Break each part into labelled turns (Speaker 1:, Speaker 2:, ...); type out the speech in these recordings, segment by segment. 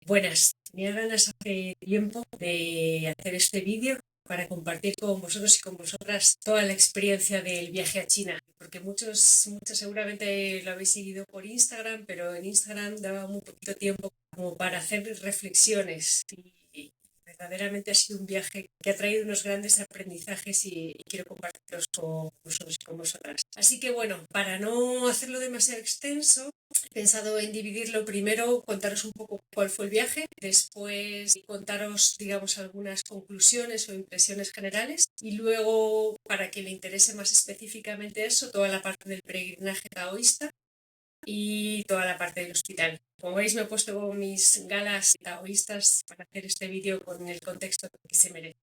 Speaker 1: Buenas, tenía ganas hace tiempo de hacer este vídeo para compartir con vosotros y con vosotras toda la experiencia del viaje a China, porque muchos seguramente lo habéis seguido por Instagram, pero en Instagram daba muy poquito tiempo como para hacer reflexiones y verdaderamente ha sido un viaje que ha traído unos grandes aprendizajes y quiero compartirlos con vosotros y con vosotras. Así que bueno, para no hacerlo demasiado extenso, he pensado en dividirlo primero, contaros un poco cuál fue el viaje, después contaros, digamos, algunas conclusiones o impresiones generales y luego, para que le interese más específicamente eso, toda la parte del peregrinaje taoísta y toda la parte del hospital. Como veis, me he puesto mis galas taoístas para hacer este vídeo con el contexto que se merece.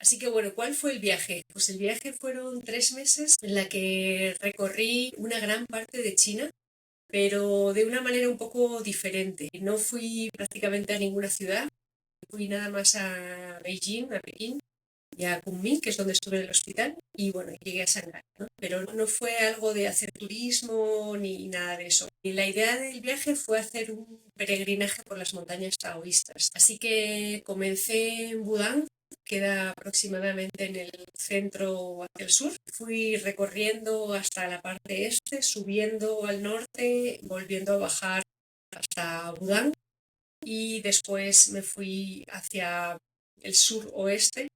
Speaker 1: Así que bueno, ¿cuál fue el viaje? Pues el viaje fueron 3 meses en la que recorrí una gran parte de China, pero de una manera un poco diferente. No fui prácticamente a ninguna ciudad, fui nada más a Beijing, a Pekín y a Kunming, que es donde estuve en el hospital, y bueno, llegué a Shanghái, ¿no? Pero no fue algo de hacer turismo ni nada de eso. Y la idea del viaje fue hacer un peregrinaje por las montañas taoístas. Así que comencé en Wudang, queda aproximadamente en el centro hacia el sur. Fui recorriendo hasta la parte este, subiendo al norte, volviendo a bajar hasta Wudang y después me fui hacia el suroeste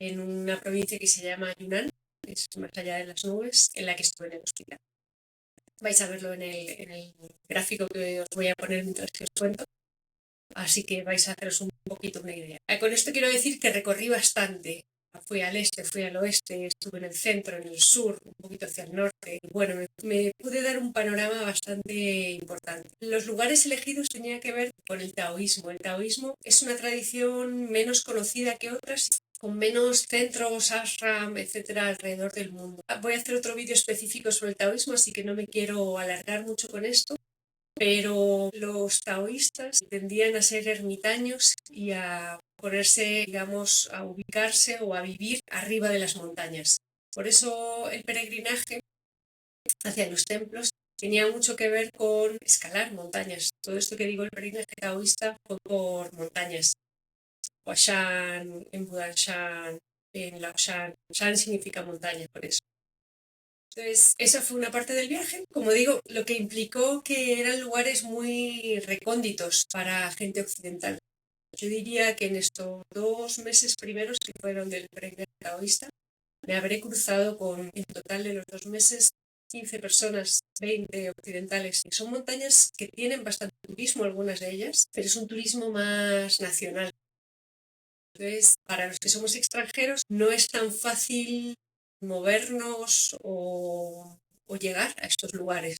Speaker 1: en una provincia que se llama Yunnan, que es más allá de las nubes, en la que estuve en el hospital. Vais a verlo en el gráfico que os voy a poner mientras que os cuento, así que vais a haceros un poquito una idea. Con esto quiero decir que recorrí bastante. Fui al este, fui al oeste, estuve en el centro, en el sur, un poquito hacia el norte. Bueno, me pude dar un panorama bastante importante. Los lugares elegidos tenían que ver con el taoísmo. El taoísmo es una tradición menos conocida que otras, con menos centros, ashram, etcétera, alrededor del mundo. Voy a hacer otro vídeo específico sobre el taoísmo, así que no me quiero alargar mucho con esto, pero los taoístas tendían a ser ermitaños y a ponerse, digamos, a ubicarse o a vivir arriba de las montañas. Por eso el peregrinaje hacia los templos tenía mucho que ver con escalar montañas. Todo esto que digo, el peregrinaje taoísta fue por montañas. Huashan, en Budanshan, en Laoshan. Shan significa montaña, por eso. Entonces, esa fue una parte del viaje, como digo, lo que implicó que eran lugares muy recónditos para gente occidental. Yo diría que en estos 2 meses primeros que fueron del peregrinaje taoísta, me habré cruzado con, en total de los 2 meses, 15 personas, 20 occidentales. Y son montañas que tienen bastante turismo, algunas de ellas, pero es un turismo más nacional. Entonces, para los que somos extranjeros, no es tan fácil movernos o llegar a estos lugares,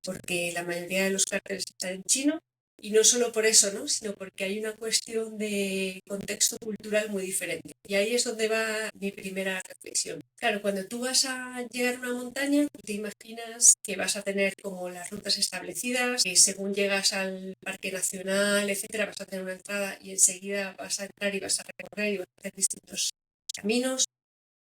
Speaker 1: porque la mayoría de los carteles están en chino, y no solo por eso, ¿no? Sino porque hay una cuestión de contexto cultural muy diferente. Y ahí es donde va mi primera reflexión. Claro, cuando tú vas a llegar a una montaña, te imaginas que vas a tener como las rutas establecidas, que según llegas al parque nacional, etcétera, vas a tener una entrada y enseguida vas a entrar y vas a recorrer y vas a hacer distintos caminos,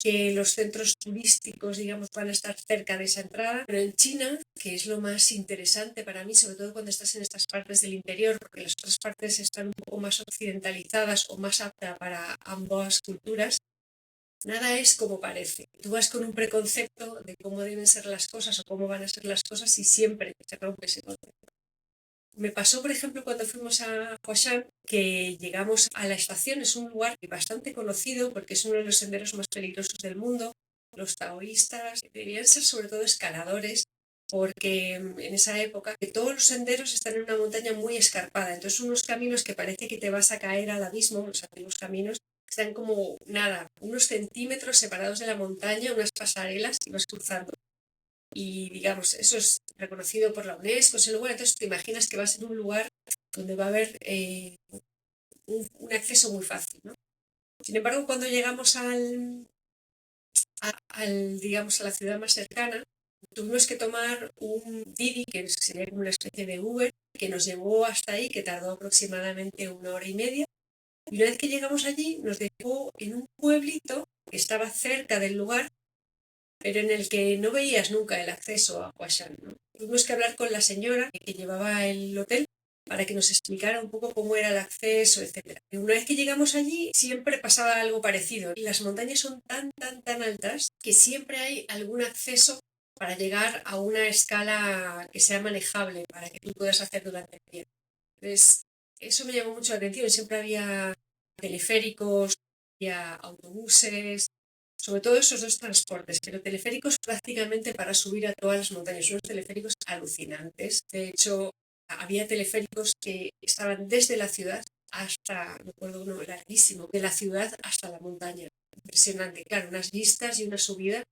Speaker 1: que los centros turísticos, digamos, van a estar cerca de esa entrada. Pero en China, que es lo más interesante para mí, sobre todo cuando estás en estas partes del interior, porque las otras partes están un poco más occidentalizadas o más aptas para ambas culturas, nada es como parece. Tú vas con un preconcepto de cómo deben ser las cosas o cómo van a ser las cosas y siempre se rompe ese concepto. Me pasó, por ejemplo, cuando fuimos a Huashan, que llegamos a la estación. Es un lugar bastante conocido porque es uno de los senderos más peligrosos del mundo. Los taoístas debían ser sobre todo escaladores, porque en esa época todos los senderos están en una montaña muy escarpada. Entonces unos caminos que parece que te vas a caer al abismo, los antiguos caminos, están como nada, unos centímetros separados de la montaña, unas pasarelas y vas cruzando. Y digamos, eso es reconocido por la UNESCO, ese lugar. Entonces te imaginas que vas en un lugar donde va a haber un acceso muy fácil, ¿no? Sin embargo, cuando llegamos digamos, a la ciudad más cercana, tuvimos que tomar un Didi, que sería como una especie de Uber, que nos llevó hasta ahí, que tardó aproximadamente 1 hora y media. Y una vez que llegamos allí, nos dejó en un pueblito que estaba cerca del lugar, pero en el que no veías nunca el acceso a Huashan, ¿no? Tuvimos que hablar con la señora que llevaba el hotel para que nos explicara un poco cómo era el acceso, etc. Y una vez que llegamos allí, siempre pasaba algo parecido. Las montañas son tan altas que siempre hay algún acceso para llegar a una escala que sea manejable, para que tú puedas hacer durante el día. Entonces, eso me llamó mucho la atención. Siempre había teleféricos, había autobuses, sobre todo esos dos transportes, pero teleféricos prácticamente para subir a todas las montañas, unos teleféricos alucinantes. De hecho, había teleféricos que estaban desde la ciudad hasta, me acuerdo uno larguísimo, de la ciudad hasta la montaña. Impresionante, claro, unas vistas y una subida.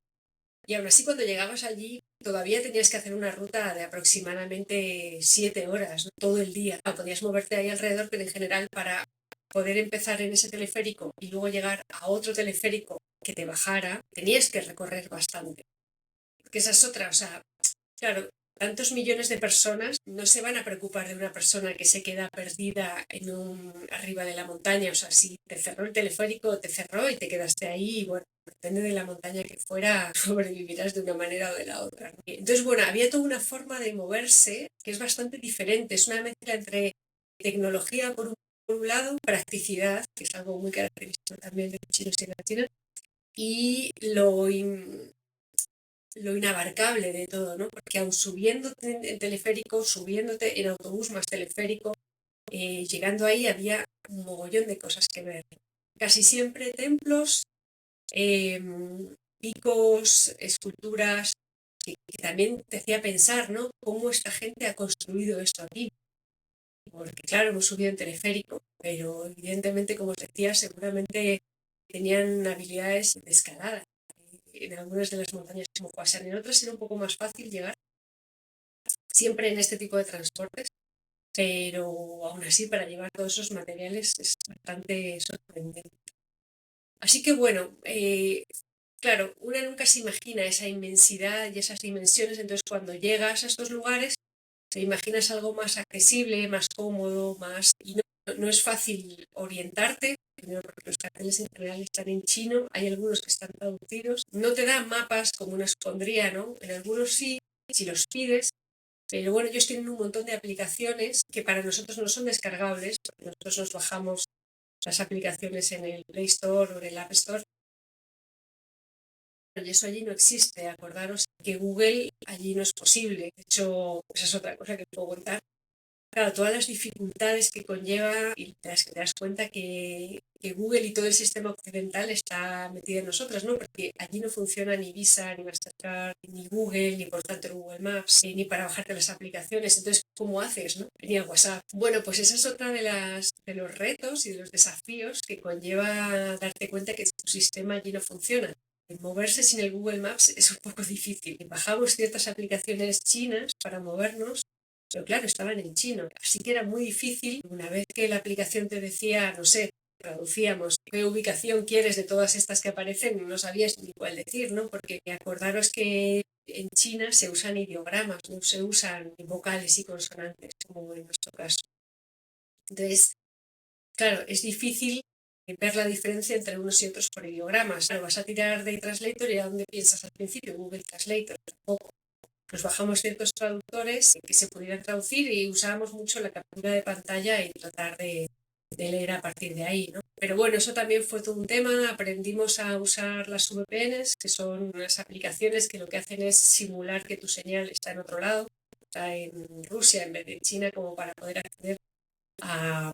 Speaker 1: Y aún así, cuando llegabas allí, todavía tenías que hacer una ruta de aproximadamente 7 horas, ¿no? Todo el día. Podías moverte ahí alrededor, pero en general para poder empezar en ese teleférico y luego llegar a otro teleférico que te bajara, tenías que recorrer bastante. Porque esa es otra, o sea, claro, tantos millones de personas no se van a preocupar de una persona que se queda perdida arriba de la montaña. O sea, si te cerró el teleférico, te cerró y te quedaste ahí y bueno, depende de la montaña que fuera, sobrevivirás de una manera o de la otra, ¿no? Entonces, bueno, había toda una forma de moverse que es bastante diferente. Es una mezcla entre tecnología por un lado, practicidad, que es algo muy característico también de los chinos y las chinas, y lo inabarcable de todo, ¿no? Porque aun subiéndote en teleférico, subiéndote en autobús más teleférico, llegando ahí había un mogollón de cosas que ver. Casi siempre templos, eh, picos, esculturas, que también te hacía pensar, ¿no? ¿Cómo esta gente ha construido esto aquí? Porque claro, hemos subido en teleférico, pero evidentemente, como os decía, seguramente tenían habilidades de escalada en algunas de las montañas como Huashan. En otras era un poco más fácil llegar, siempre en este tipo de transportes, pero aún así para llevar todos esos materiales es bastante sorprendente. Así que bueno, claro, una nunca se imagina esa inmensidad y esas dimensiones, entonces cuando llegas a estos lugares te imaginas algo más accesible, más cómodo, más... Y no es fácil orientarte, primero porque los carteles en general están en chino, hay algunos que están traducidos, no te dan mapas como uno supondría, ¿no? En algunos sí, si los pides, pero bueno, ellos tienen un montón de aplicaciones que para nosotros no son descargables, porque nosotros nos bajamos las aplicaciones en el Play Store o en el App Store, y eso allí no existe. Acordaros que Google allí no es posible. De hecho, esa es otra cosa que puedo contar. Claro, todas las dificultades que conlleva y te das cuenta que Google y todo el sistema occidental está metido en nosotros, ¿no? Porque allí no funciona ni Visa, ni Mastercard, ni Google, ni por tanto el Google Maps, ni para bajarte las aplicaciones. Entonces, ¿cómo haces, no? Ni el WhatsApp. Bueno, pues esa es otra de los retos y de los desafíos que conlleva darte cuenta que tu sistema allí no funciona. Moverse sin el Google Maps es un poco difícil. Bajamos ciertas aplicaciones chinas para movernos, pero claro, estaban en chino, así que era muy difícil. Una vez que la aplicación te decía, no sé, traducíamos qué ubicación quieres de todas estas que aparecen, no sabías ni cuál decir, ¿no? Porque acordaros que en China se usan ideogramas, no se usan vocales y consonantes, como en nuestro caso. Entonces, claro, es difícil ver la diferencia entre unos y otros por ideogramas. Claro, vas a tirar de Translator y ¿a dónde piensas al principio? Google Translator, tampoco. Nos bajamos ciertos traductores que se pudieran traducir y usábamos mucho la captura de pantalla y tratar de leer a partir de ahí, ¿no? Pero bueno, eso también fue todo un tema. Aprendimos a usar las VPNs, que son unas aplicaciones que lo que hacen es simular que tu señal está en otro lado, está en Rusia en vez de en China, como para poder acceder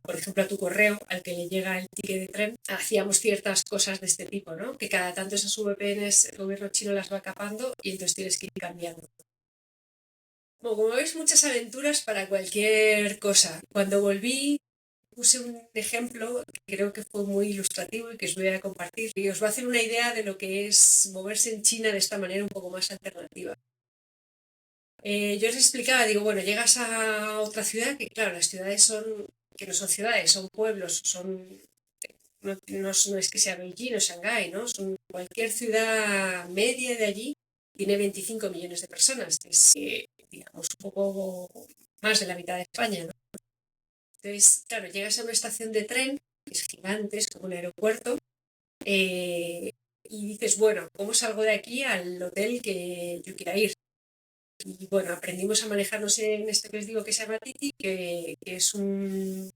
Speaker 1: por ejemplo, a tu correo al que le llega el ticket de tren. Hacíamos ciertas cosas de este tipo, ¿no? Que cada tanto esas VPNs el gobierno chino las va capando y entonces tienes que ir cambiando. Bueno, como veis, muchas aventuras para cualquier cosa. Cuando volví, puse un ejemplo que creo que fue muy ilustrativo y que os voy a compartir y os va a hacer una idea de lo que es moverse en China de esta manera un poco más alternativa. Yo os explicaba, digo, bueno, llegas a otra ciudad, que claro, las ciudades que no son ciudades, son pueblos, no es que sea Beijing o Shanghái, ¿no? Son cualquier ciudad media de allí, tiene 25 millones de personas, es, digamos, un poco más de la mitad de España, ¿no? Entonces, claro, llegas a una estación de tren, que es gigante, es como un aeropuerto, y dices, bueno, ¿cómo salgo de aquí al hotel que yo quiera ir? y bueno, aprendimos a manejarnos en esto que les digo que se llama Titi, que es como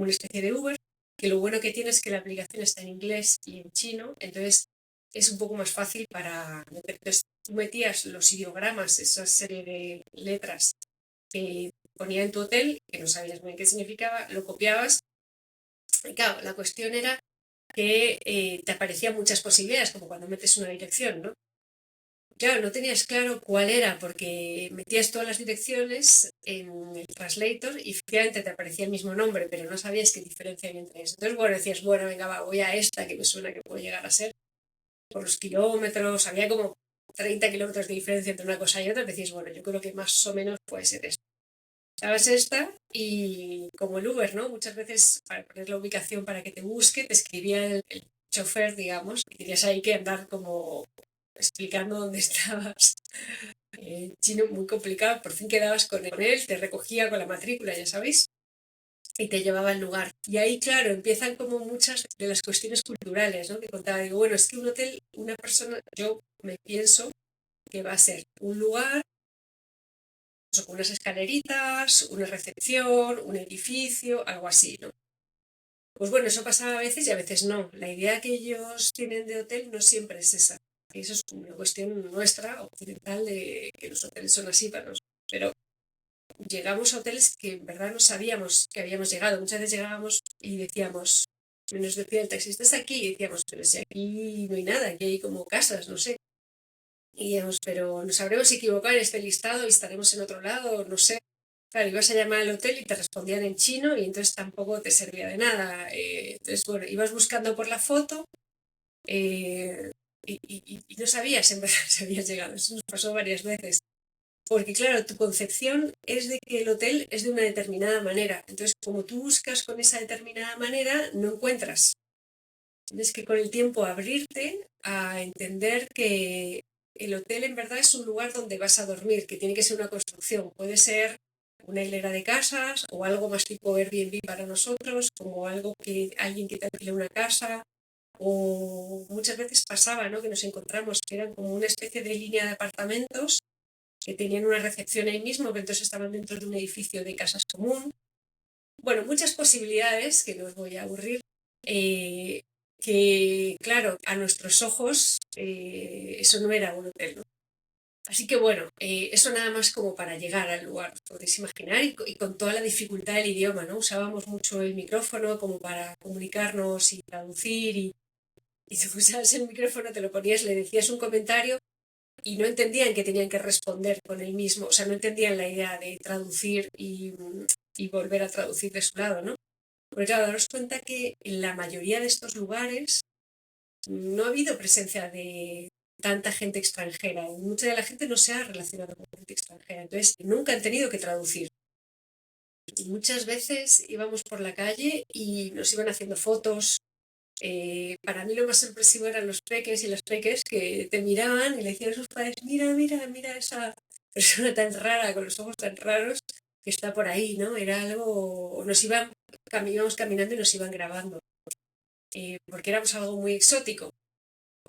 Speaker 1: una especie de Uber, que lo bueno que tiene es que la aplicación está en inglés y en chino, entonces es un poco más fácil para meter. Entonces tú metías los ideogramas, esa serie de letras que ponía en tu hotel, que no sabías muy bien qué significaba, lo copiabas. Y claro, la cuestión era que te aparecían muchas posibilidades, como cuando metes una dirección, ¿no? Claro, no tenías claro cuál era, porque metías todas las direcciones en el translator y efectivamente te aparecía el mismo nombre, pero no sabías qué diferencia había entre eso. Entonces, bueno, decías, bueno, venga, va, voy a esta que me suena que puede llegar a ser por los kilómetros, había como 30 kilómetros de diferencia entre una cosa y otra, decías, bueno, yo creo que más o menos puede ser esto. Sabes esta y como el Uber, ¿no? Muchas veces para poner la ubicación para que te busque, te escribía el chofer, digamos, y tenías ahí que andar como explicando dónde estabas. Chino muy complicado, por fin quedabas con él, te recogía con la matrícula, ya sabéis, y te llevaba al lugar. Y ahí, claro, empiezan como muchas de las cuestiones culturales, ¿no? Que contaba, digo, bueno, es que un hotel, una persona, yo me pienso que va a ser un lugar con unas escaleritas, una recepción, un edificio, algo así, ¿no? Pues bueno, eso pasaba a veces y a veces no. La idea que ellos tienen de hotel no siempre es esa. Y eso es una cuestión nuestra, occidental, de que los hoteles son así para nosotros. Pero llegamos a hoteles que en verdad no sabíamos que habíamos llegado. Muchas veces llegábamos y decíamos, nos decía el taxista, ¿estás aquí? Y decíamos, pero si aquí no hay nada, aquí hay como casas, no sé. Y decíamos, pero nos habremos equivocado en este listado y estaremos en otro lado, no sé. Claro, ibas a llamar al hotel y te respondían en chino y entonces tampoco te servía de nada. Entonces, bueno, ibas buscando por la foto eh, y no sabías en verdad si habías llegado. Eso nos pasó varias veces. Porque claro, tu concepción es de que el hotel es de una determinada manera. Entonces, como tú buscas con esa determinada manera, no encuentras. Tienes que con el tiempo abrirte a entender que el hotel en verdad es un lugar donde vas a dormir, que tiene que ser una construcción. Puede ser una hilera de casas o algo más tipo Airbnb para nosotros, como algo que alguien que te alquile una casa. O muchas veces pasaba, ¿no? Que nos encontramos que eran como una especie de línea de apartamentos que tenían una recepción ahí mismo, que entonces estaban dentro de un edificio de casas común. Bueno, muchas posibilidades, que no os voy a aburrir, eh, que claro, a nuestros ojos eso no era un hotel, ¿no? Así que bueno, eso nada más como para llegar al lugar, os podéis imaginar, y con toda la dificultad del idioma, ¿no? Usábamos mucho el micrófono como para comunicarnos y traducir, y tú usabas el micrófono, te lo ponías, le decías un comentario y no entendían que tenían que responder con el mismo, o sea, no entendían la idea de traducir y volver a traducir de su lado, ¿no? Porque claro, daros cuenta que en la mayoría de estos lugares no ha habido presencia de tanta gente extranjera. Mucha de la gente no se ha relacionado con gente extranjera, entonces nunca han tenido que traducir. Y muchas veces íbamos por la calle y nos iban haciendo fotos. Para mí lo más sorpresivo eran los peques y las peques que te miraban y le decían a sus padres, mira, mira, mira esa persona tan rara, con los ojos tan raros, que está por ahí, ¿no? Era algo, íbamos caminando y nos iban grabando, porque éramos algo muy exótico.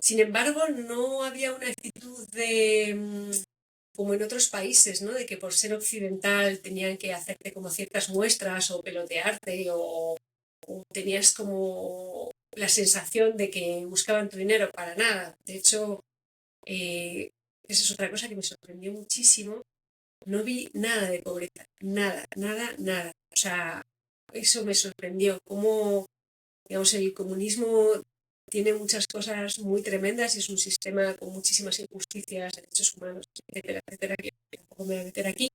Speaker 1: Sin embargo, no había una actitud de, como en otros países, ¿no? De que por ser occidental tenían que hacerte como ciertas muestras o pelotearte o tenías como la sensación de que buscaban tu dinero para nada. De hecho, esa es otra cosa que me sorprendió muchísimo. No vi nada de pobreza, nada, nada, nada. O sea, eso me sorprendió. Cómo, digamos, el comunismo tiene muchas cosas muy tremendas y es un sistema con muchísimas injusticias, derechos humanos, etcétera, etcétera, que tampoco me voy a meter aquí.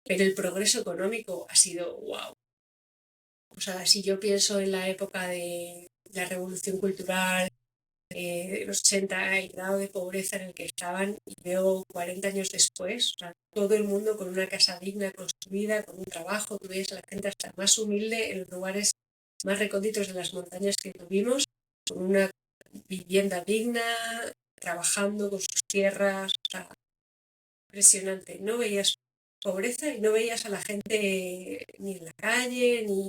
Speaker 1: Pero el progreso económico ha sido wow. O sea, si yo pienso en la época de la revolución cultural, de los 80, el grado de pobreza en el que estaban, y veo 40 años después, o sea, todo el mundo con una casa digna construida, con un trabajo, tú ves a la gente hasta más humilde en los lugares más recónditos de las montañas que tuvimos, con una vivienda digna, trabajando con sus tierras, o sea, impresionante. No veías pobreza y no veías a la gente ni en la calle, ni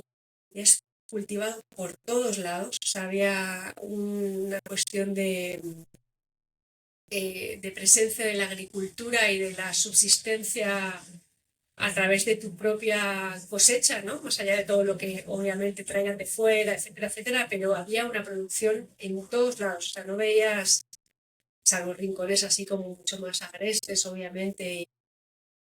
Speaker 1: es cultivado por todos lados. O sea, había una cuestión de presencia de la agricultura y de la subsistencia a través de tu propia cosecha, ¿no? Más allá de todo lo que obviamente traigan de fuera, etcétera, etcétera, pero había una producción en todos lados, o sea, no veías, salvo rincones así como mucho más agrestes, obviamente,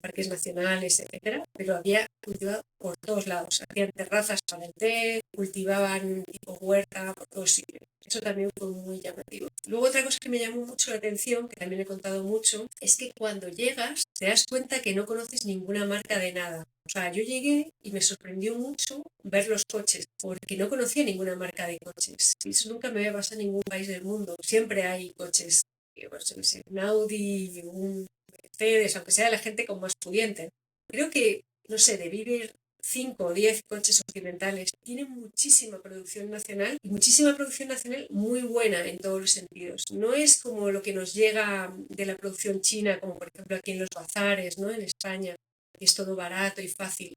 Speaker 1: parques nacionales, etcétera, pero había cultivado por todos lados. Hacían terrazas para el té, cultivaban tipo huerta por todos sitios. Eso también fue muy llamativo. Luego otra cosa que me llamó mucho la atención, que también he contado mucho, es que cuando llegas te das cuenta que no conoces ninguna marca de nada. O sea, yo llegué y me sorprendió mucho ver los coches, porque no conocía ninguna marca de coches. Y eso nunca me había pasado en ningún país del mundo. Siempre hay coches, pues, yo qué sé, un Audi, un Mercedes, aunque sea la gente con más pudiente. Creo que, no sé, de vivir 5 o 10 coches occidentales, tienen muchísima producción nacional y muchísima producción nacional muy buena en todos los sentidos. No es como lo que nos llega de la producción china, como por ejemplo aquí en los bazares, ¿no? En España, que es todo barato y fácil.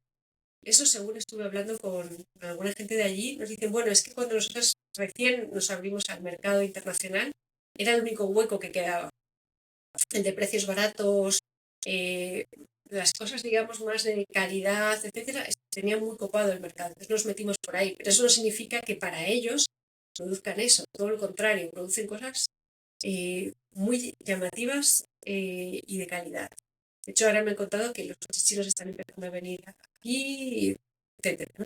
Speaker 1: Eso, según estuve hablando con alguna gente de allí, nos dicen, bueno, es que cuando nosotros recién nos abrimos al mercado internacional, era el único hueco que quedaba, el de precios baratos, eh, las cosas, digamos, más de calidad, etcétera, tenía muy copado el mercado. Entonces nos metimos por ahí. Pero eso no significa que para ellos produzcan eso. Todo lo contrario, producen cosas muy llamativas y de calidad. De hecho, ahora me han contado que los coches chinos están empezando a venir aquí, etcétera, ¿no?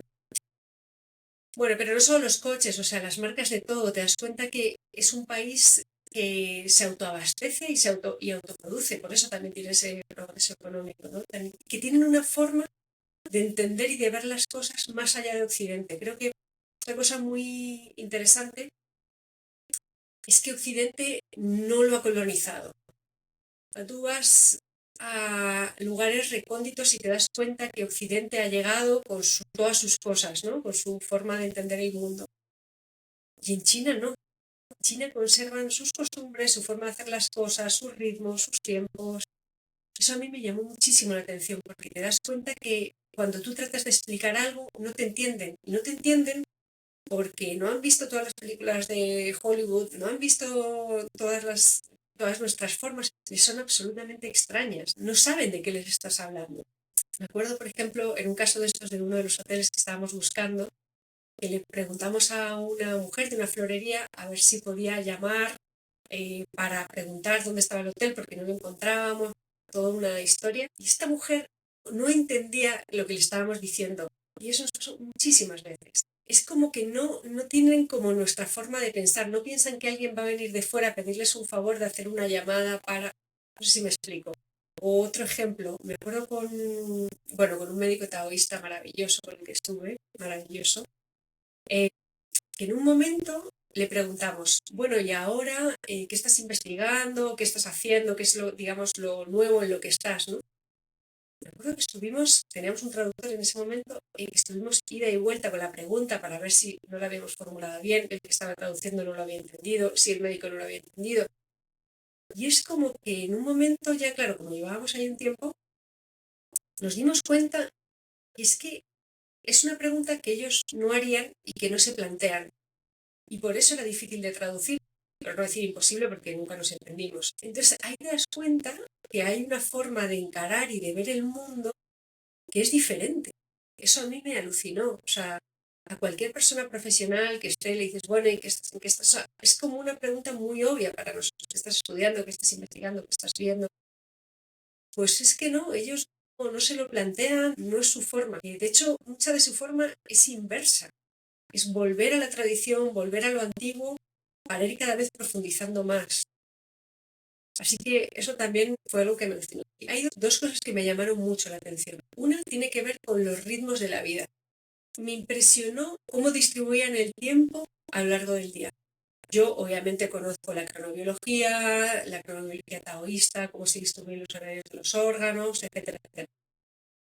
Speaker 1: Bueno, pero no solo los coches, o sea, las marcas de todo. Te das cuenta que es un país que se autoabastece y autoproduce, por eso también tiene ese progreso económico, ¿no? Que tienen una forma de entender y de ver las cosas más allá de Occidente. Creo que una cosa muy interesante es que Occidente no lo ha colonizado. Tú vas a lugares recónditos y te das cuenta que Occidente ha llegado con todas sus cosas, ¿no? Con su forma de entender el mundo. Y en China no. China conservan sus costumbres, su forma de hacer las cosas, sus ritmos, sus tiempos. Eso a mí me llamó muchísimo la atención porque te das cuenta que cuando tú tratas de explicar algo no te entienden. Y no te entienden porque no han visto todas las películas de Hollywood, no han visto todas nuestras formas, les son absolutamente extrañas. No saben de qué les estás hablando. Me acuerdo, por ejemplo, en un caso de estos de uno de los hoteles que estábamos buscando, que le preguntamos a una mujer de una florería a ver si podía llamar para preguntar dónde estaba el hotel porque no lo encontrábamos, toda una historia. Y esta mujer no entendía lo que le estábamos diciendo. Y eso nos pasó muchísimas veces. Es como que no tienen como nuestra forma de pensar, no piensan que alguien va a venir de fuera a pedirles un favor de hacer una llamada para... No sé si me explico. O otro ejemplo, me acuerdo con un médico taoísta maravilloso con el que estuve, maravilloso, que en un momento le preguntamos, bueno, y ahora, ¿qué estás investigando? ¿Qué estás haciendo? ¿Qué es lo, digamos, lo nuevo en lo que estás, ¿no? Me acuerdo que teníamos un traductor en ese momento, y estuvimos ida y vuelta con la pregunta para ver si no la habíamos formulado bien, el que estaba traduciendo no lo había entendido, si el médico no lo había entendido. Y es como que en un momento ya, claro, como llevábamos ahí un tiempo, nos dimos cuenta y es que es una pregunta que ellos no harían y que no se plantean. Y por eso era difícil de traducir, pero no decir imposible porque nunca nos entendimos. Entonces ahí te das cuenta que hay una forma de encarar y de ver el mundo que es diferente. Eso a mí me alucinó. O sea, a cualquier persona profesional que esté le dices, bueno, ¿y qué estás? O sea, es como una pregunta muy obvia para nosotros. ¿Qué estás estudiando? ¿Qué estás investigando? ¿Qué estás viendo? Pues es que no, ellos no se lo plantean, no es su forma. De hecho, mucha de su forma es inversa. Es volver a la tradición, volver a lo antiguo para ir cada vez profundizando más. Así que eso también fue algo que me gustó. Y hay dos cosas que me llamaron mucho la atención. Una tiene que ver con los ritmos de la vida. Me impresionó cómo distribuían el tiempo a lo largo del día. Yo obviamente conozco la cronobiología taoísta, cómo se distribuyen los horarios de los órganos, etcétera, etcétera.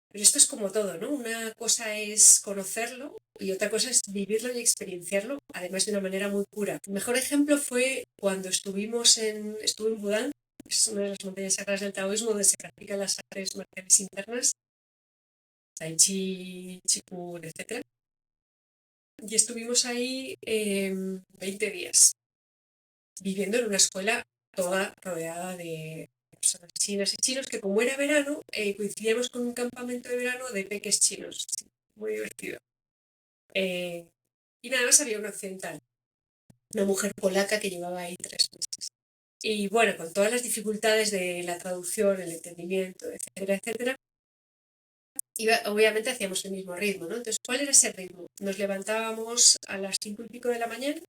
Speaker 1: Pero esto es como todo, ¿no? Una cosa es conocerlo y otra cosa es vivirlo y experienciarlo, además de una manera muy pura. El mejor ejemplo fue cuando estuve en Budán, es una de las montañas sagradas del taoísmo donde se practican las artes marciales internas, Tai Chi, Qigong, etc. Y estuvimos ahí 20 días, viviendo en una escuela toda rodeada de personas chinas y chinos, que como era verano, coincidíamos con un campamento de verano de peques chinos. Sí, muy divertido. Eh, y nada más había una occidental, una mujer polaca que llevaba ahí 3 meses. Y bueno, con todas las dificultades de la traducción, el entendimiento, etcétera, etcétera, obviamente hacíamos el mismo ritmo, ¿no? Entonces, ¿cuál era ese ritmo? Nos levantábamos a las 5:30 de la mañana,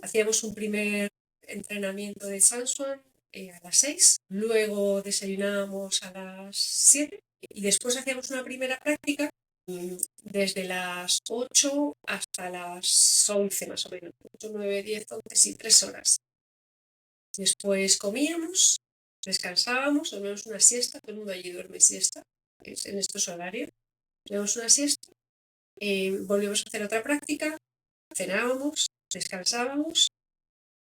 Speaker 1: hacíamos un primer entrenamiento de Sansuan a las 6, luego desayunábamos a las 7 y después hacíamos una primera práctica desde las 8 hasta las 11 más o menos, 8, 9, 10, 11, sí, 3 horas. Después comíamos, descansábamos, dormíamos una siesta, todo el mundo allí duerme siesta, en estos horarios, dormíamos una siesta, volvíamos a hacer otra práctica, cenábamos, descansábamos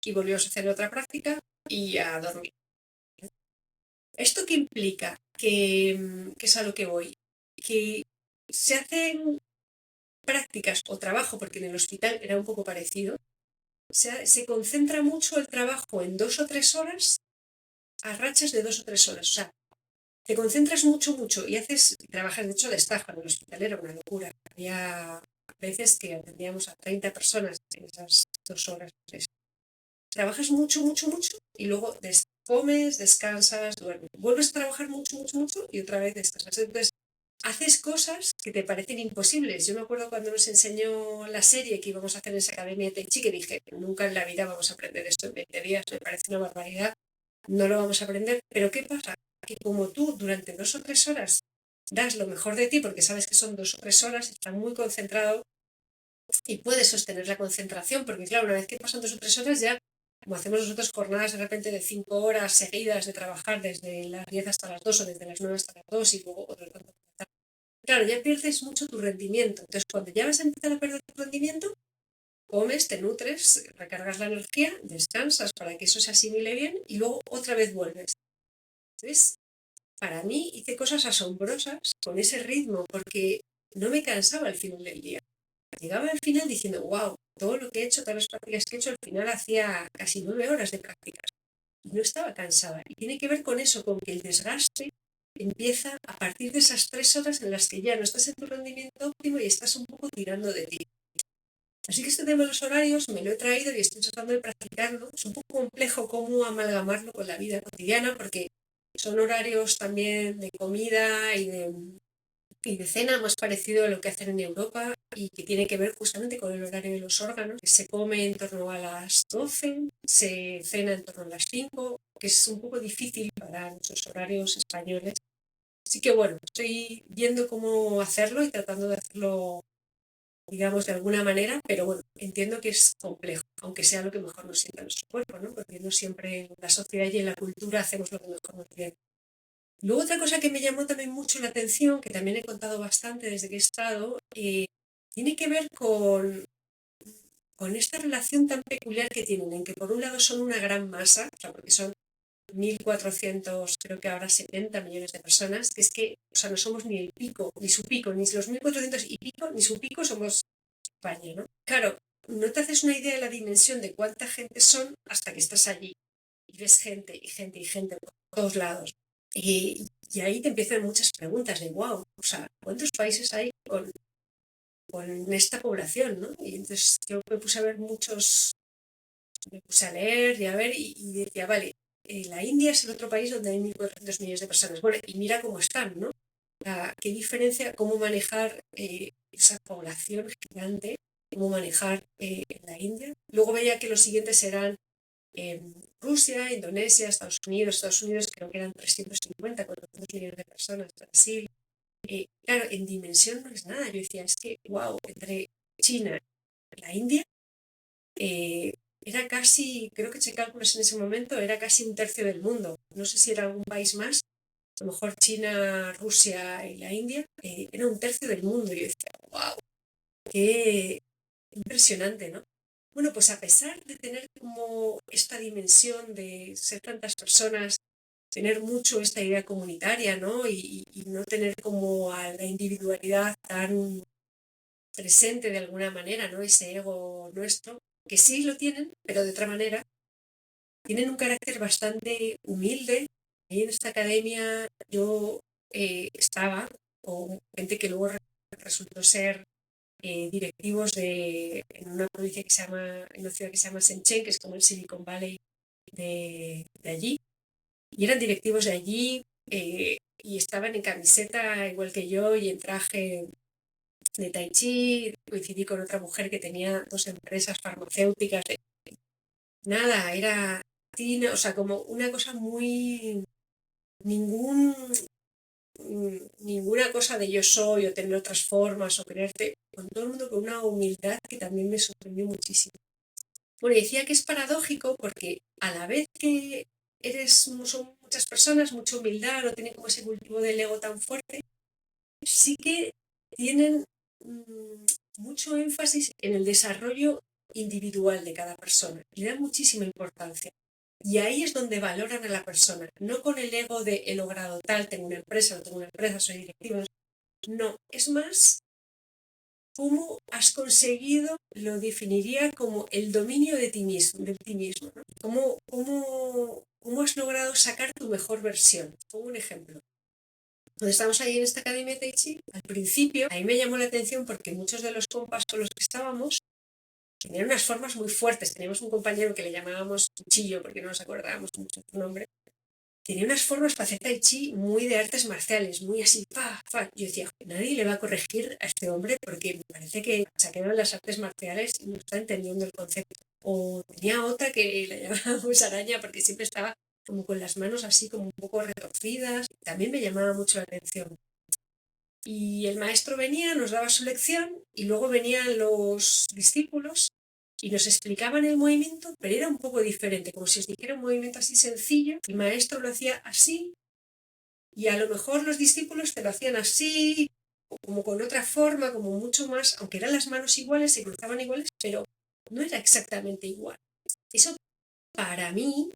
Speaker 1: y volvíamos a hacer otra práctica y a dormir. ¿Esto qué implica? Que es a lo que voy. Que se hacen prácticas o trabajo, porque en el hospital era un poco parecido, se concentra mucho el trabajo en 2 o 3 horas a rachas de 2 o 3 horas. O sea, te concentras mucho, mucho y trabajas de hecho de estafa. En el hospital era una locura. Había veces que atendíamos a 30 personas en esas 2 horas. Trabajas mucho, mucho, mucho y luego comes, descansas, duermes. Vuelves a trabajar mucho, mucho, mucho y otra vez descansas. Entonces, haces cosas que te parecen imposibles. Yo me acuerdo cuando nos enseñó la serie que íbamos a hacer en esa academia de Tai Chi, que dije, nunca en la vida vamos a aprender esto en 20 días, me parece una barbaridad, no lo vamos a aprender. Pero ¿qué pasa? Que como tú durante 2 o 3 horas das lo mejor de ti, porque sabes que son 2 o 3 horas, estás muy concentrado y puedes sostener la concentración, porque claro, una vez que pasan 2 o 3 horas ya, como hacemos nosotros jornadas de repente de 5 horas seguidas de trabajar desde las 10 hasta las 2 o desde las 9 hasta las 2 y luego otro tanto. Claro, ya pierdes mucho tu rendimiento. Entonces, cuando ya vas a empezar a perder tu rendimiento, comes, te nutres, recargas la energía, descansas para que eso se asimile bien y luego otra vez vuelves. Entonces, para mí hice cosas asombrosas con ese ritmo porque no me cansaba al final del día. Llegaba al final diciendo, wow, todo lo que he hecho, todas las prácticas que he hecho, al final hacía casi 9 horas de prácticas. Y no estaba cansada. Y tiene que ver con eso, con que el desgaste empieza a partir de esas 3 horas en las que ya no estás en tu rendimiento óptimo y estás un poco tirando de ti. Así que este tema de los horarios me lo he traído y estoy tratando de practicarlo. Es un poco complejo cómo amalgamarlo con la vida cotidiana porque son horarios también de comida y de cena más parecido a lo que hacen en Europa y que tiene que ver justamente con el horario de los órganos, que se come en torno a las 12, se cena en torno a las 5, que es un poco difícil para nuestros horarios españoles. Así que bueno, estoy viendo cómo hacerlo y tratando de hacerlo, digamos, de alguna manera, pero bueno, entiendo que es complejo, aunque sea lo que mejor nos sienta nuestro cuerpo, ¿no? Porque no siempre en la sociedad y en la cultura hacemos lo que mejor nos viene. Luego otra cosa que me llamó también mucho la atención, que también he contado bastante desde que he estado, tiene que ver con esta relación tan peculiar que tienen, en que por un lado son una gran masa, o sea, porque son 1.400, creo que ahora 70 millones de personas, que es que, o sea, no somos ni el pico, ni su pico, ni los 1.400 y pico, ni su pico somos España, ¿no? Claro, no te haces una idea de la dimensión de cuánta gente son hasta que estás allí y ves gente y gente y gente por todos lados. Y ahí te empiezan muchas preguntas de, wow, o sea, ¿cuántos países hay con esta población, ¿no? Y entonces yo me puse a ver me puse a leer y a ver y decía, vale, la India es el otro país donde hay 1.400 millones de personas. Bueno, y mira cómo están, ¿no? ¿Qué diferencia, cómo manejar esa población gigante, cómo manejar la India? Luego veía que los siguientes eran Rusia, Indonesia, Estados Unidos creo que eran 350, 400 millones de personas, Brasil. Claro, en dimensión no es nada. Yo decía, es que, wow, entre China y la India, eh, era casi, creo que eché cálculos en ese momento, era casi un tercio del mundo. No sé si era algún país más, a lo mejor China, Rusia y la India, era un tercio del mundo. Y yo decía, wow, qué impresionante, ¿no? Bueno, pues a pesar de tener como esta dimensión de ser tantas personas, tener mucho esta idea comunitaria, ¿no? Y no tener como a la individualidad tan presente de alguna manera, ¿no? Ese ego nuestro, que sí lo tienen, pero de otra manera, tienen un carácter bastante humilde. Ahí en esta academia yo estaba con gente que luego resultó ser directivos en una provincia que se llama, en una ciudad que se llama Shenzhen, que es como el Silicon Valley de allí, y eran directivos de allí y estaban en camiseta igual que yo y en traje de Tai Chi. Coincidí con otra mujer que tenía 2 empresas farmacéuticas. Nada, era, o sea, como una cosa muy, ningún, ninguna cosa de yo soy o tener otras formas o creerte, con todo el mundo con una humildad que también me sorprendió muchísimo. Bueno, y decía que es paradójico porque a la vez que son muchas personas, mucha humildad, no tienen como ese cultivo del ego tan fuerte, sí que tienen mucho énfasis en el desarrollo individual de cada persona. Le dan muchísima importancia. Y ahí es donde valoran a la persona, no con el ego de he logrado tal, tengo una empresa, no tengo una empresa, soy directivo. No, es más cómo has conseguido, lo definiría como el dominio de ti mismo, ¿no? ¿Cómo has logrado sacar tu mejor versión? Pongo un ejemplo. Cuando estábamos ahí en esta academia de Tai Chi, al principio, ahí me llamó la atención porque muchos de los compas con los que estábamos tenían unas formas muy fuertes. Teníamos un compañero que le llamábamos Cuchillo, porque no nos acordábamos mucho su nombre. Tenía unas formas para hacer Tai Chi muy de artes marciales, muy así, pa, pa. Yo decía, nadie le va a corregir a este hombre porque me parece que saquearon las artes marciales y no está entendiendo el concepto. O tenía otra que la llamábamos Araña porque siempre estaba como con las manos así como un poco retorcidas. También me llamaba mucho la atención. Y el maestro venía, nos daba su lección y luego venían los discípulos y nos explicaban el movimiento, pero era un poco diferente, como si os dijera un movimiento así sencillo. El maestro lo hacía así y a lo mejor los discípulos te lo hacían así, como con otra forma, como mucho más, aunque eran las manos iguales, se cruzaban iguales, pero no era exactamente igual. Eso para mí,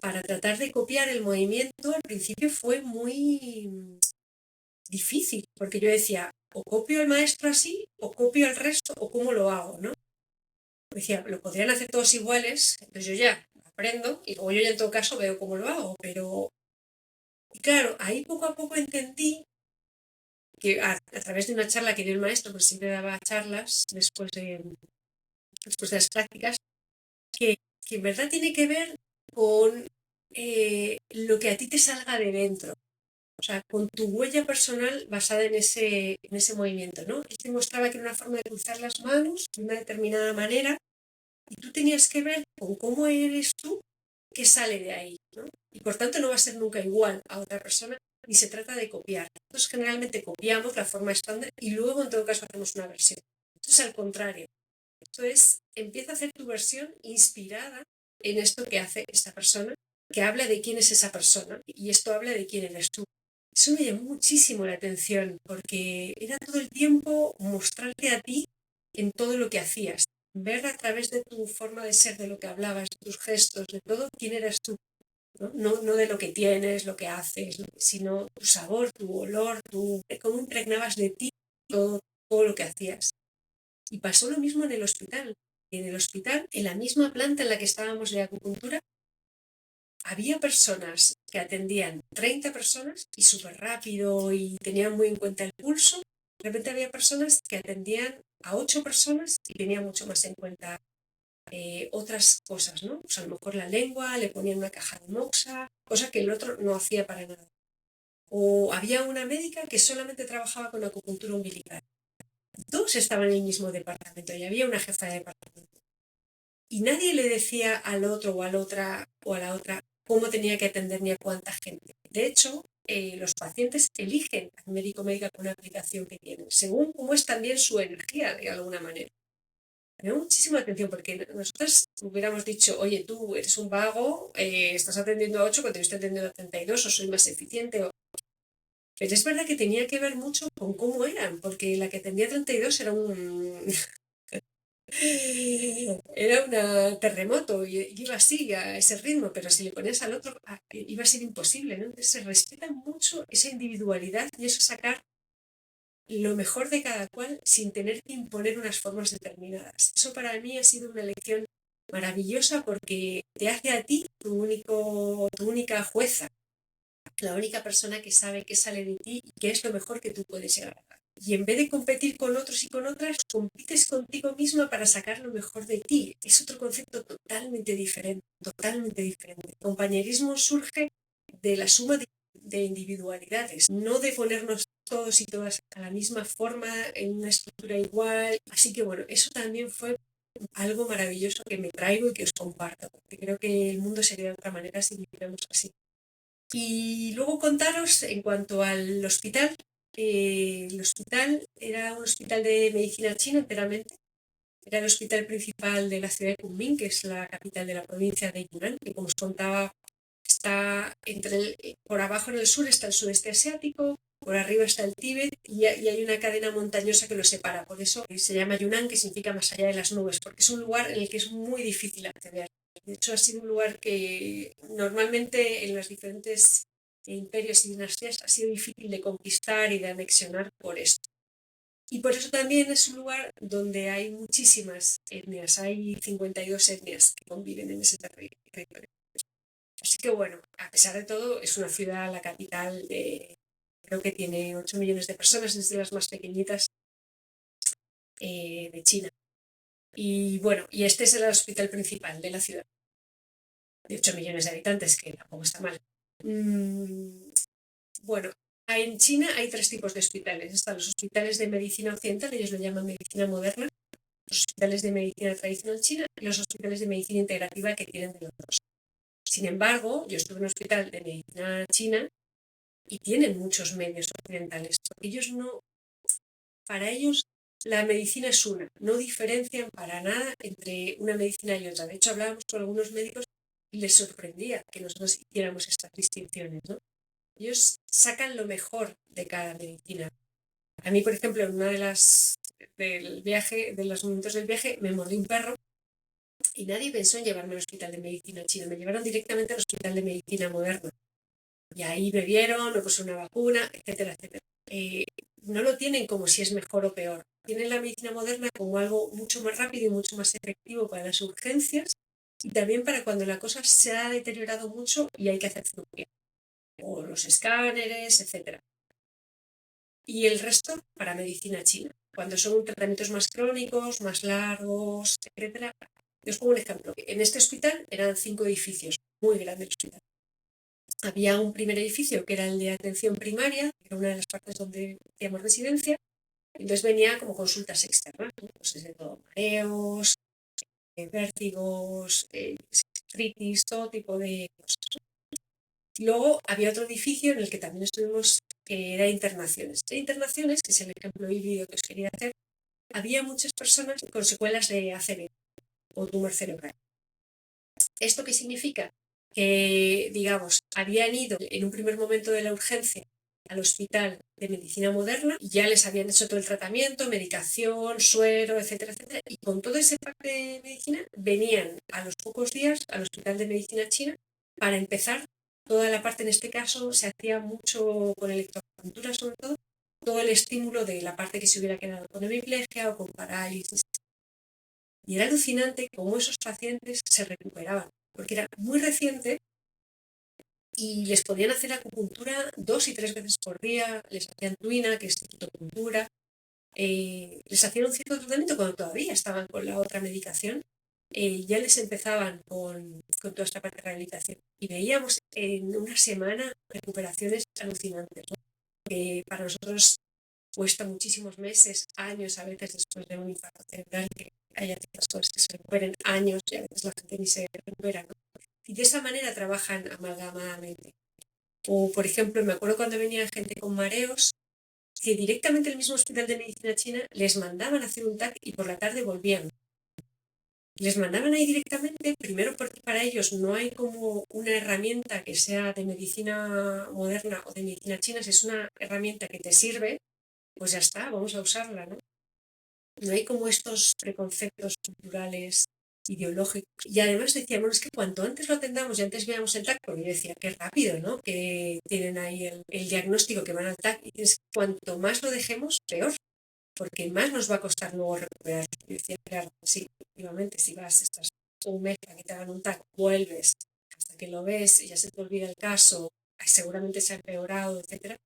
Speaker 1: para tratar de copiar el movimiento, al principio fue muy difícil, porque yo decía, o copio al maestro así, o copio al resto, o cómo lo hago, ¿no? Decía, lo podrían hacer todos iguales, entonces yo ya aprendo y luego yo ya en todo caso veo cómo lo hago, pero y claro, ahí poco a poco entendí que a través de una charla que dio el maestro, porque siempre daba charlas después de las prácticas, que en verdad tiene que ver con lo que a ti te salga de dentro. O sea, con tu huella personal basada en ese movimiento, ¿no? Él te mostraba que era una forma de cruzar las manos de una determinada manera y tú tenías que ver con cómo eres tú qué sale de ahí, ¿no? Y por tanto no va a ser nunca igual a otra persona ni se trata de copiar. Nosotros generalmente copiamos la forma estándar y luego en todo caso hacemos una versión. Esto es al contrario. Esto es, empieza a hacer tu versión inspirada en esto que hace esta persona, que habla de quién es esa persona y esto habla de quién eres tú. Eso me llamó muchísimo la atención porque era todo el tiempo mostrarte a ti en todo lo que hacías, ver a través de tu forma de ser, de lo que hablabas, de tus gestos, de todo, quién eras tú. No de lo que tienes, lo que haces, sino tu sabor, tu olor, cómo impregnabas de ti todo lo que hacías. Y pasó lo mismo en el hospital. En el hospital, en la misma planta en la que estábamos de acupuntura, había personas que atendían 30 personas y súper rápido y tenían muy en cuenta el pulso. De repente había personas que atendían a 8 personas y tenían mucho más en cuenta otras cosas, ¿no? Pues a lo mejor la lengua, le ponían una caja de moxa, cosa que el otro no hacía para nada. O había una médica que solamente trabajaba con acupuntura umbilical. Todos estaban en el mismo departamento y había una jefa de departamento. Y nadie le decía al otro o a la otra cómo tenía que atender ni a cuánta gente. De hecho, los pacientes eligen al médico o médica con una aplicación que tienen, según cómo es también su energía, de alguna manera. Me da muchísima atención porque nosotros hubiéramos dicho, oye, tú eres un vago, estás atendiendo a 8 cuando yo estoy atendiendo a 32 o soy más eficiente. Pero es verdad que tenía que ver mucho con cómo eran, porque la que atendía a 32 era era un terremoto y iba así a ese ritmo, pero si le ponías al otro iba a ser imposible, ¿no? Entonces se respeta mucho esa individualidad y eso sacar lo mejor de cada cual sin tener que imponer unas formas determinadas. Eso para mí ha sido una lección maravillosa porque te hace a ti tu única jueza, la única persona que sabe qué sale de ti y qué es lo mejor que tú puedes llegar a dar. Y en vez de competir con otros y con otras, compites contigo misma para sacar lo mejor de ti. Es otro concepto totalmente diferente, totalmente diferente. El compañerismo surge de la suma de individualidades, no de ponernos todos y todas a la misma forma, en una estructura igual. Así que bueno, eso también fue algo maravilloso que me traigo y que os comparto, porque creo que el mundo sería de otra manera si viviéramos así. Y luego contaros en cuanto al hospital. El hospital era un hospital de medicina china enteramente. Era el hospital principal de la ciudad de Kunming, que es la capital de la provincia de Yunnan, que como os contaba está por abajo en el sur está el sudeste asiático, por arriba está el Tíbet y hay una cadena montañosa que lo separa. Por eso se llama Yunnan, que significa más allá de las nubes, porque es un lugar en el que es muy difícil acceder. De hecho, ha sido un lugar que normalmente en los diferentes imperios y dinastías ha sido difícil de conquistar y de anexionar por esto. Y por eso también es un lugar donde hay muchísimas etnias, hay 52 etnias que conviven en ese territorio. Así que bueno, a pesar de todo, es una ciudad, la capital, creo que tiene 8 millones de personas, es de las más pequeñitas de China. Y bueno, y este es el hospital principal de la ciudad, de 8 millones de habitantes, que tampoco está mal. Bueno, en China hay 3 tipos de hospitales. Están los hospitales de medicina occidental, ellos lo llaman medicina moderna, los hospitales de medicina tradicional china y los hospitales de medicina integrativa que tienen de los dos. Sin embargo, yo estuve en un hospital de medicina china y tienen muchos medios occidentales, porque para ellos la medicina es una, no diferencian para nada entre una medicina y otra. De hecho, hablábamos con algunos médicos y les sorprendía que nosotros hiciéramos estas distinciones, ¿no? Ellos sacan lo mejor de cada medicina. A mí, por ejemplo, en una de los momentos del viaje, me mordió un perro y nadie pensó en llevarme al hospital de medicina china. Me llevaron directamente al hospital de medicina moderna. Y ahí me vieron, me pusieron una vacuna, etcétera, etcétera. No lo tienen como si es mejor o peor. Tienen la medicina moderna como algo mucho más rápido y mucho más efectivo para las urgencias y también para cuando la cosa se ha deteriorado mucho y hay que hacer cirugía, o los escáneres, etcétera. Y el resto para medicina china. Cuando son tratamientos más crónicos, más largos, etcétera. Os pongo un ejemplo. En este hospital eran 5 edificios, muy grande el hospital. Había un primer edificio que era el de atención primaria, que era una de las partes donde hacíamos residencia, entonces venía como consultas externas, ¿no? Pues desde todo, mareos, vértigos, artritis, todo tipo de cosas. Luego había otro edificio en el que también estuvimos, que era internaciones. En internaciones, que es el ejemplo híbrido que os quería hacer, había muchas personas con secuelas de ACV o tumor cerebral. ¿Esto qué significa? Que, digamos, habían ido en un primer momento de la urgencia al hospital de medicina moderna y ya les habían hecho todo el tratamiento, medicación, suero, etcétera, etcétera. Y con todo ese pack de medicina venían a los pocos días al hospital de medicina china para empezar toda la parte, en este caso se hacía mucho con electroacupuntura sobre todo el estímulo de la parte que se hubiera quedado con hemiplegia o con parálisis. Y era alucinante cómo esos pacientes se recuperaban, porque era muy reciente y les podían hacer acupuntura 2 y 3 veces por día, les hacían tuina, que es citopuntura, les hacían un cierto tratamiento cuando todavía estaban con la otra medicación, ya les empezaban con toda esta parte de rehabilitación. Y veíamos en una semana recuperaciones alucinantes, ¿no? Que para nosotros cuesta muchísimos meses, años a veces después de un infarto cerebral, que haya ciertas cosas que se recuperen años y a veces la gente ni se recupera, ¿no? Y de esa manera trabajan amalgamadamente. O, por ejemplo, me acuerdo cuando venía gente con mareos, que directamente el mismo hospital de medicina china les mandaban a hacer un TAC y por la tarde volvían. Les mandaban ahí directamente, primero porque para ellos no hay como una herramienta que sea de medicina moderna o de medicina china, si es una herramienta que te sirve, pues ya está, vamos a usarla, ¿no? No hay como estos preconceptos culturales, ideológicos. Y además decían, bueno, es que cuanto antes lo atendamos y antes veamos el TAC, porque yo decía, qué rápido, ¿no? Que tienen ahí el diagnóstico, que van al TAC, y es cuanto más lo dejemos, peor, porque más nos va a costar luego recuperar. Yo decía, claro, sí, efectivamente, si vas, estás un mes para que te hagan un TAC, vuelves hasta que lo ves y ya se te olvida el caso, seguramente se ha empeorado, etcétera.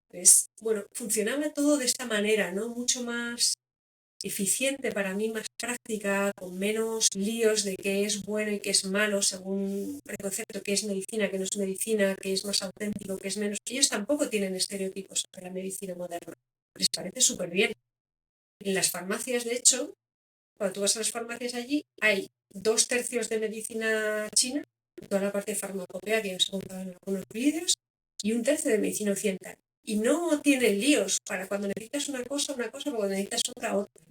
Speaker 1: Pues, bueno, funcionaba todo de esta manera, ¿no? Mucho más eficiente para mí, más práctica, con menos líos de qué es bueno y qué es malo, según preconcepto, qué es medicina, qué no es medicina, qué es más auténtico, qué es menos. Ellos tampoco tienen estereotipos sobre la medicina moderna. Les parece súper bien. En las farmacias, de hecho, cuando tú vas a las farmacias allí, hay 2/3 de medicina china, toda la parte de farmacopea que os he contado en algunos vídeos, y 1/3 de medicina occidental. Y no tienen líos para cuando necesitas una cosa, para cuando necesitas otra, otra.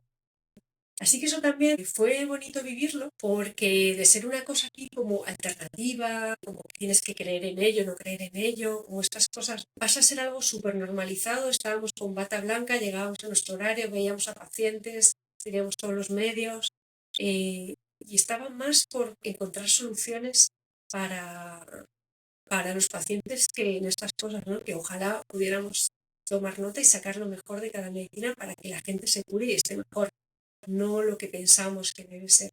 Speaker 1: Así que eso también fue bonito vivirlo, porque de ser una cosa aquí como alternativa, como que tienes que creer en ello, no creer en ello, como estas cosas, pasa a ser algo súper normalizado. Estábamos con bata blanca, llegábamos a nuestro horario, veíamos a pacientes, teníamos todos los medios, y estaba más por encontrar soluciones para, para los pacientes que en estas cosas, ¿no? Que ojalá pudiéramos tomar nota y sacar lo mejor de cada medicina para que la gente se cure y esté mejor, no lo que pensamos que debe ser.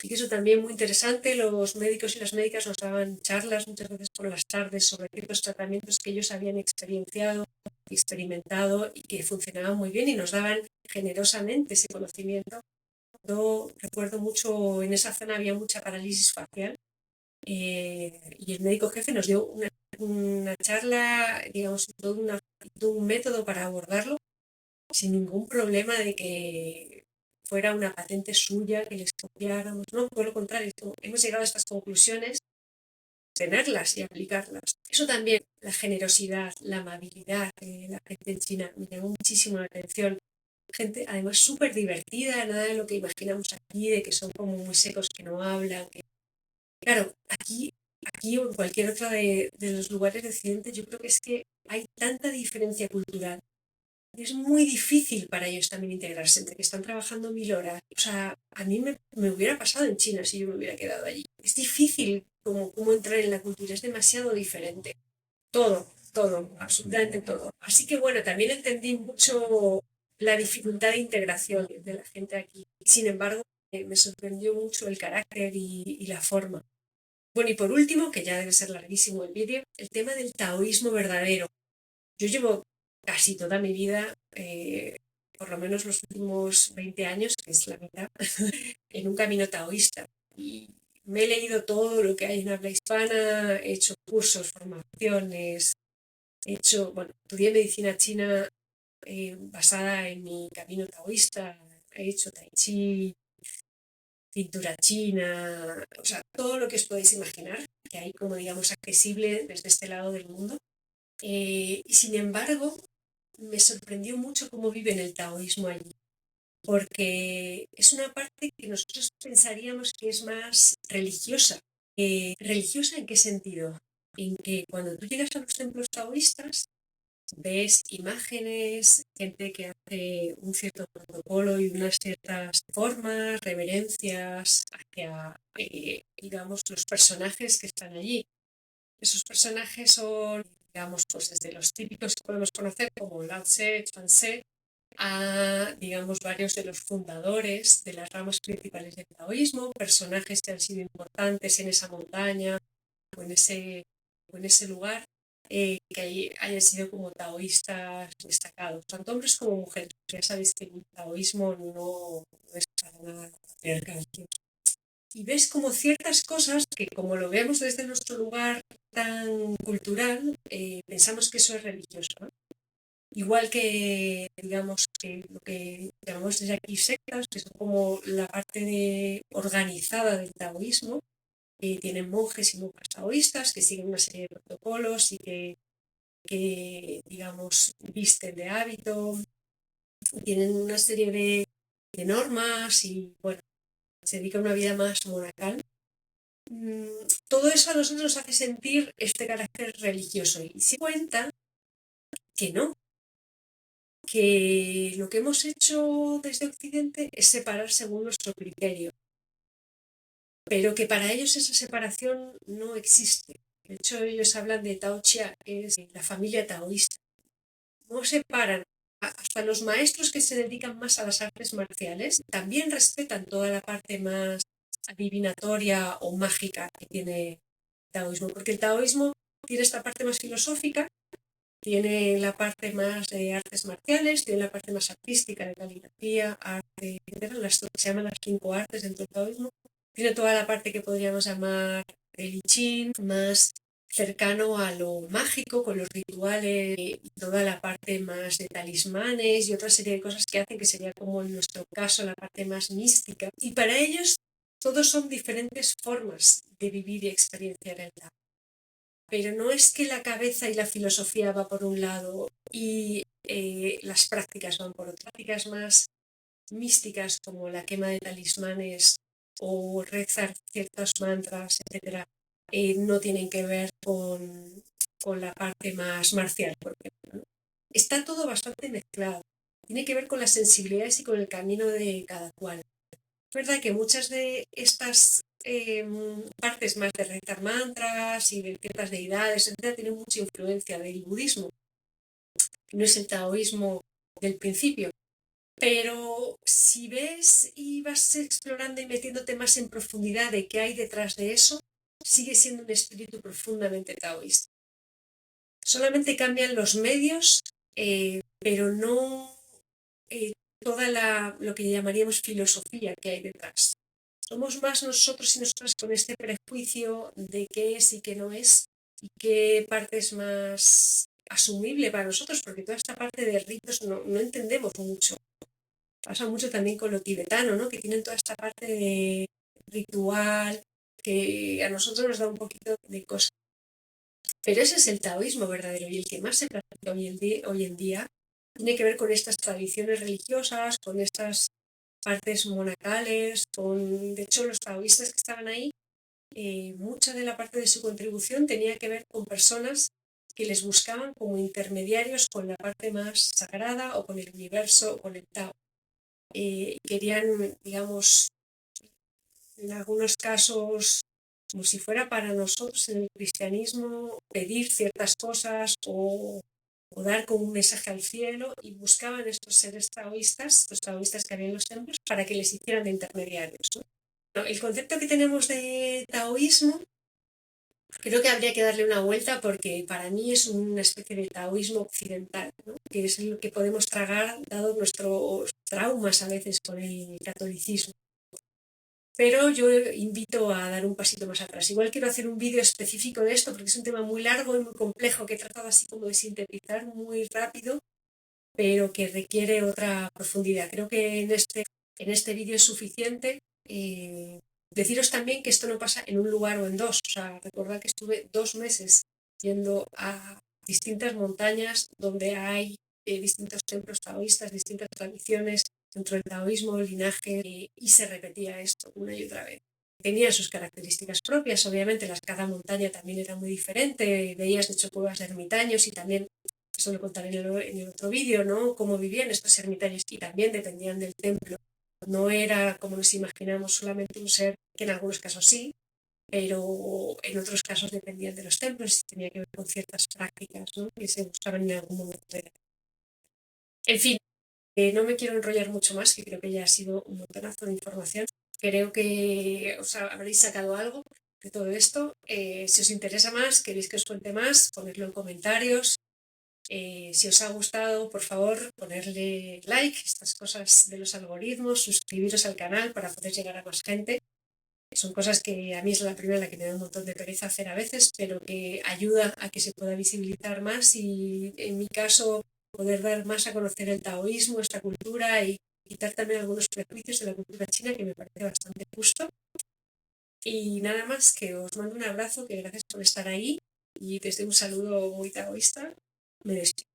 Speaker 1: Y que eso también muy interesante, los médicos y las médicas nos daban charlas muchas veces por las tardes sobre ciertos tratamientos que ellos habían experienciado, experimentado y que funcionaban muy bien y nos daban generosamente ese conocimiento. Yo recuerdo mucho, en esa zona había mucha parálisis facial, y el médico jefe nos dio una charla, digamos, todo un método para abordarlo sin ningún problema de que fuera una patente suya, que les copiáramos, no, por lo contrario, hemos llegado a estas conclusiones, tenerlas y aplicarlas. Eso también, la generosidad, la amabilidad de la gente en China me llamó muchísimo la atención. Gente además súper divertida, nada de lo que imaginamos aquí, de que son como muy secos, que no hablan. Claro, aquí o en cualquier otro de los lugares de Occidente, yo creo que es que hay tanta diferencia cultural. Es muy difícil para ellos también integrarse, entre que están trabajando 1000 horas. O sea, a mí me hubiera pasado en China si yo me hubiera quedado allí. Es difícil como entrar en la cultura, es demasiado diferente. Todo, absolutamente todo. Así que bueno, también entendí mucho la dificultad de integración de la gente aquí. Sin embargo, me sorprendió mucho el carácter y la forma. Bueno, y por último, que ya debe ser larguísimo el vídeo, el tema del taoísmo verdadero. Yo llevo casi toda mi vida, por lo menos los últimos 20 años, que es la mitad, en un camino taoísta. Y me he leído todo lo que hay en habla hispana, he hecho cursos, formaciones, bueno, estudié medicina china, basada en mi camino taoísta, he hecho tai chi, pintura china, o sea, todo lo que os podéis imaginar, que hay como digamos accesible desde este lado del mundo. Y sin embargo, me sorprendió mucho cómo viven el taoísmo allí, porque es una parte que nosotros pensaríamos que es más religiosa. ¿Religiosa en qué sentido? En que cuando tú llegas a los templos taoístas, ves imágenes, gente que hace un cierto protocolo y unas ciertas formas, reverencias hacia, digamos, los personajes que están allí. Esos personajes son, digamos, pues desde los típicos que podemos conocer como Lao Tse, Chuan Tse, a, digamos, varios de los fundadores de las ramas principales del taoísmo, personajes que han sido importantes en esa montaña o en ese lugar, que hayan sido como taoístas destacados, tanto hombres como mujeres. Ya sabéis que el taoísmo no es para nada patriarcal. Y ves como ciertas cosas que, como lo vemos desde nuestro lugar tan cultural, pensamos que eso es religioso, ¿no? Igual que, digamos, que lo que llamamos desde aquí sectas, que son como la parte organizada del taoísmo, que tienen monjes y monjas taoístas que siguen una serie de protocolos y que digamos, visten de hábito, tienen una serie de normas y, bueno, se dedica a una vida más monacal. Todo eso a nosotros nos hace sentir este carácter religioso y se cuenta que no, que lo que hemos hecho desde Occidente es separar según nuestro criterio, pero que para ellos esa separación no existe. De hecho, ellos hablan de Tao Chia, que es la familia taoísta. No separan. Hasta los maestros que se dedican más a las artes marciales también respetan toda la parte más adivinatoria o mágica que tiene el taoísmo, porque el taoísmo tiene esta parte más filosófica, tiene la parte más de artes marciales, tiene la parte más artística de caligrafía, arte, etcétera, se llaman las 5 artes dentro del taoísmo. Tiene toda la parte que podríamos llamar el I Ching, más cercano a lo mágico, con los rituales y toda la parte más de talismanes y otra serie de cosas que hacen que sería como en nuestro caso la parte más mística. Y para ellos todos son diferentes formas de vivir y experienciar el Tao. Pero no es que la cabeza y la filosofía va por un lado y las prácticas van por otro. Prácticas más místicas como la quema de talismanes o rezar ciertos mantras, etcétera, no tienen que ver con la parte más marcial, por ejemplo, ¿no? Está todo bastante mezclado. Tiene que ver con las sensibilidades y con el camino de cada cual. Es verdad que muchas de estas partes más de rezar mantras y de ciertas deidades, etcétera, tienen mucha influencia del budismo. No es el taoísmo del principio. Pero si ves y vas explorando y metiéndote más en profundidad de qué hay detrás de eso, sigue siendo un espíritu profundamente taoísta. Solamente cambian los medios, pero no toda lo que llamaríamos filosofía que hay detrás. Somos más nosotros y nosotras con este prejuicio de qué es y qué no es, y qué parte es más asumible para nosotros, porque toda esta parte de ritos no entendemos mucho. Pasa mucho también con lo tibetano, ¿no? Que tienen toda esta parte de ritual que a nosotros nos da un poquito de cosa. Pero ese es el taoísmo verdadero y el que más se practica hoy en día tiene que ver con estas tradiciones religiosas, con estas partes monacales, de hecho los taoístas que estaban ahí, mucha de la parte de su contribución tenía que ver con personas que les buscaban como intermediarios con la parte más sagrada o con el universo o con el Tao. Querían, digamos, en algunos casos, como si fuera para nosotros en el cristianismo, pedir ciertas cosas o dar como un mensaje al cielo, y buscaban estos seres taoístas, los taoístas que había en los templos, para que les hicieran de intermediarios, ¿no? El concepto que tenemos de taoísmo, creo que habría que darle una vuelta porque para mí es una especie de taoísmo occidental, ¿no? Que es lo que podemos tragar dado nuestros traumas a veces con el catolicismo. Pero yo invito a dar un pasito más atrás. Igual quiero hacer un vídeo específico de esto porque es un tema muy largo y muy complejo que he tratado así como de sintetizar muy rápido, pero que requiere otra profundidad. Creo que en este vídeo es suficiente. Deciros también que esto no pasa en un lugar o en dos. O sea, recordad que estuve 2 meses yendo a distintas montañas donde hay distintos templos taoístas, distintas tradiciones dentro del taoísmo, el linaje, y se repetía esto una y otra vez. Tenían sus características propias, obviamente cada montaña también era muy diferente, veías de hecho cuevas de ermitaños y también, eso lo contaré en el otro vídeo, ¿no? Cómo vivían estos ermitaños y también dependían del templo. No era como nos imaginamos solamente un ser, que en algunos casos sí, pero en otros casos dependían de los templos y tenía que ver con ciertas prácticas, ¿no? Que se buscaban en algún momento. En fin, no me quiero enrollar mucho más, que creo que ya ha sido un montonazo de información. Creo que os habréis sacado algo de todo esto. Si os interesa más, queréis que os cuente más, ponedlo en comentarios. Si os ha gustado, por favor, ponerle like, estas cosas de los algoritmos, suscribiros al canal para poder llegar a más gente. Son cosas que a mí es la primera la que me da un montón de pereza hacer a veces, pero que ayuda a que se pueda visibilizar más y, en mi caso, poder dar más a conocer el taoísmo, esta cultura, y quitar también algunos prejuicios de la cultura china, que me parece bastante justo. Y nada más, que os mando un abrazo, que gracias por estar ahí, y desde un saludo muy taoísta me despido.